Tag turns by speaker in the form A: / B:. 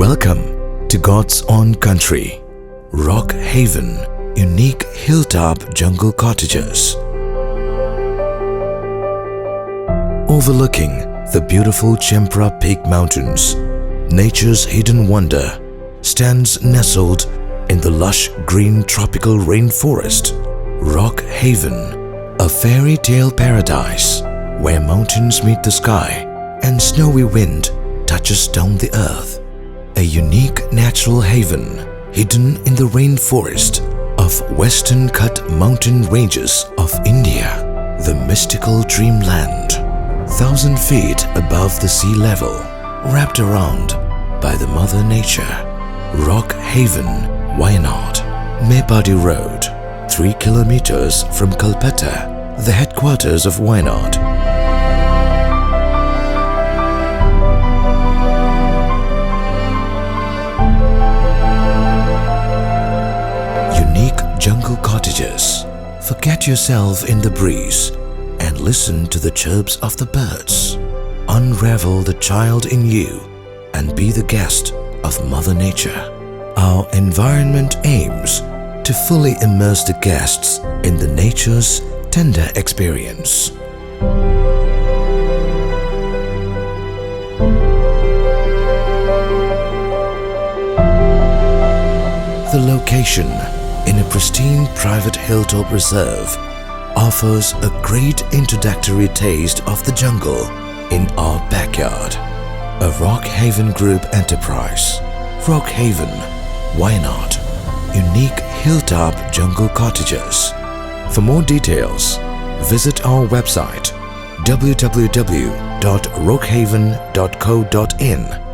A: Welcome to God's own country, Rock Haven, unique hilltop jungle cottages. Overlooking the beautiful Chempra Peak Mountains, nature's hidden wonder stands nestled in the lush green tropical rainforest. Rock Haven, a fairy tale paradise where mountains meet the sky and snowy wind touches down the earth. A unique natural haven hidden in the rainforest of Western Cut mountain ranges of India, the mystical dreamland, 1,000 feet above the sea level, wrapped around by the Mother Nature. Rock Haven, Wayanad, Mepadi Road, 3 kilometers from Kalpetta, the headquarters of Wayanad. Unique jungle cottages. Forget yourself in the breeze and listen to the chirps of the birds. Unravel the child in you and be the guest of Mother Nature. Our environment aims to fully immerse the guests in the nature's tender experience. The location in a pristine private hilltop reserve offers a great introductory taste of the jungle in our backyard. A Rock Haven Group enterprise. Rock Haven, Wayanad, unique hilltop jungle cottages. For more details, visit our website www.rockhaven.co.in